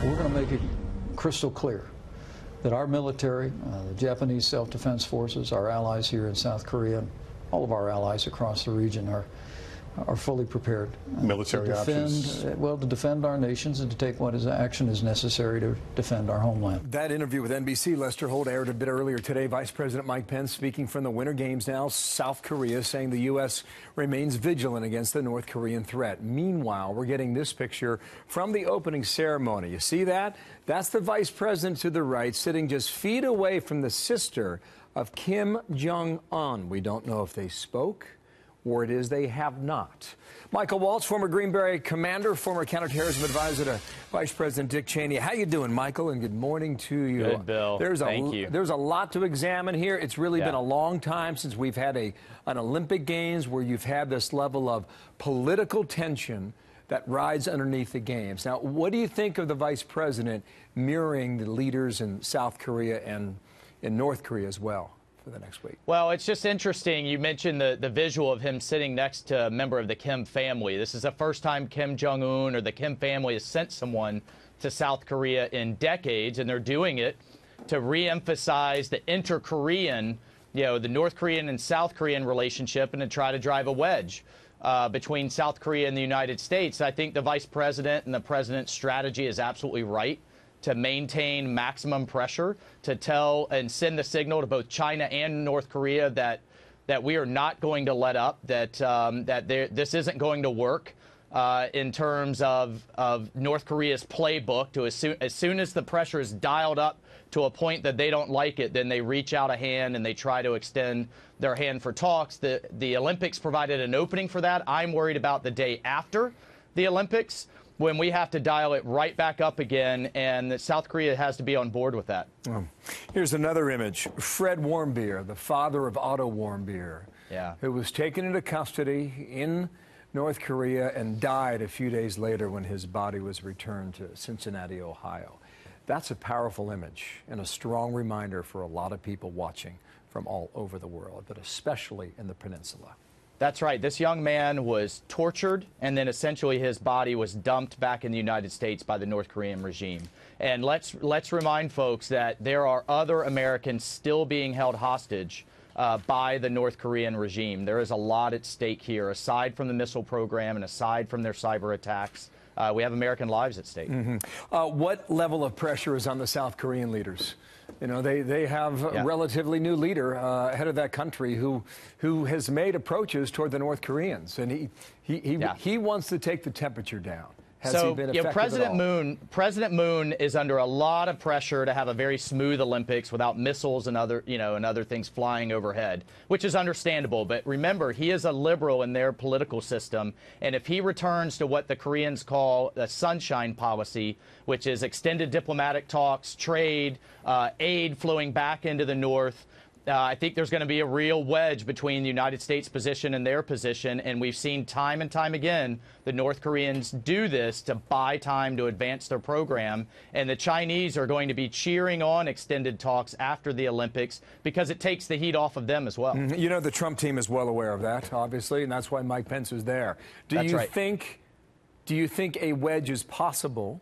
We're going to make it crystal clear that our military, the Japanese self-defense forces, our allies here in South Korea, and all of our allies across the region are fully prepared military to defend, options. to defend our nations and to take what action is necessary to defend our homeland. That interview with NBC Lester Holt aired a bit earlier today. Vice President Mike Pence speaking from the Winter Games now, South Korea, saying the U.S. remains vigilant against the North Korean threat. Meanwhile, we're getting this picture from the opening ceremony. You see that? That's the Vice President to the right, sitting just feet away from the sister of Kim Jong-un. We don't know if they spoke, or it is they have not. Michael Waltz, former Green Beret commander, former counterterrorism advisor to Vice President Dick Cheney. How you doing, Michael? And good morning to you. Good, Bill. Thank you. There's a lot to examine here. It's really been a long time since we've had an Olympic Games where you've had this level of political tension that rides underneath the games. Now, what do you think of the Vice President mirroring the leaders in South Korea and in North Korea as well for the next week? Well, it's just interesting. You mentioned the visual of him sitting next to a member of the Kim family. This is the first time Kim Jong-un or the Kim family has sent someone to South Korea in decades, and they're doing it to reemphasize the inter-Korean, the North Korean and South Korean relationship, and to try to drive a wedge between South Korea and the United States. I think the Vice President and the President's strategy is absolutely right to maintain maximum pressure, to tell and send the signal to both China and North Korea that we are not going to let up, that this isn't going to work in terms of North Korea's playbook. To as soon as the pressure is dialed up to a point that they don't like it, then they reach out a hand and they try to extend their hand for talks. The Olympics provided an opening for that. I'm worried about the day after the Olympics, when we have to dial it right back up again, and South Korea has to be on board with that. Here's another image. Fred Warmbier, the father of Otto Warmbier, who was taken into custody in North Korea and died a few days later when his body was returned to Cincinnati, Ohio. That's a powerful image and a strong reminder for a lot of people watching from all over the world, but especially in the peninsula. That's right. This young man was tortured, and then essentially his body was dumped back in the United States by the North Korean regime. And let's remind folks that there are other Americans still being held hostage by the North Korean regime. There is a lot at stake here, aside from the missile program and aside from their cyber attacks. We have American lives at stake. What level of pressure is on the South Korean leaders? They have a relatively new leader head of that country who has made approaches toward the North Koreans, and he wants to take the temperature down. Has he been effective President Moon is under a lot of pressure to have a very smooth Olympics without missiles and other things flying overhead, which is understandable. But remember, he is a liberal in their political system, and if he returns to what the Koreans call the sunshine policy, which is extended diplomatic talks, trade, aid flowing back into the North, I think there's going to be a real wedge between the United States position and their position, and we've seen time and time again the North Koreans do this to buy time to advance their program, and the Chinese are going to be cheering on extended talks after the Olympics because it takes the heat off of them as well. The Trump team is well aware of that, obviously, and that's why Mike Pence is there. Do you think a wedge is possible?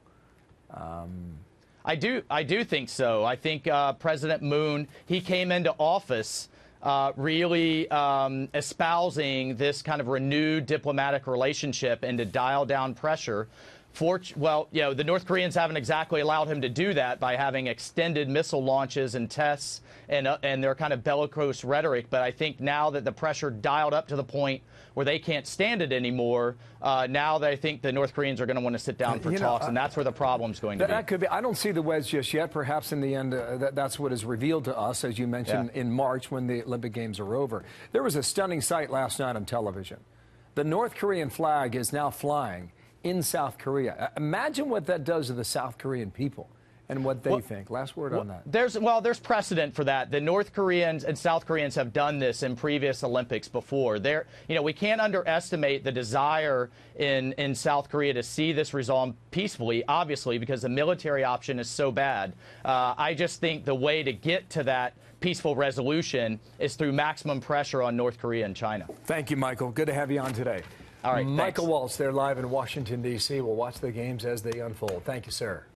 I do think so. I think President Moon, he came into office really espousing this kind of renewed diplomatic relationship and to dial down pressure. The North Koreans haven't exactly allowed him to do that by having extended missile launches and tests and their kind of bellicose rhetoric. But I think now that the pressure dialed up to the point where they can't stand it anymore, now that I think the North Koreans are going to want to sit down for talks, and that's where the problem's going to be. That could be. I don't see the wedge just yet. Perhaps in the end, that's what is revealed to us, as you mentioned, in March when the Olympic Games are over. There was a stunning sight last night on television. The North Korean flag is now flying in South Korea. Imagine what that does to the South Korean people and what they think. Last word on that. There's precedent for that. The North Koreans and South Koreans have done this in previous Olympics before. We can't underestimate the desire in South Korea to see this resolved peacefully, obviously, because the military option is so bad. I just think the way to get to that peaceful resolution is through maximum pressure on North Korea and China. Thank you, Michael. Good to have you on today. All right, Michael Waltz, they're live in Washington, D.C. We'll watch the games as they unfold. Thank you, sir.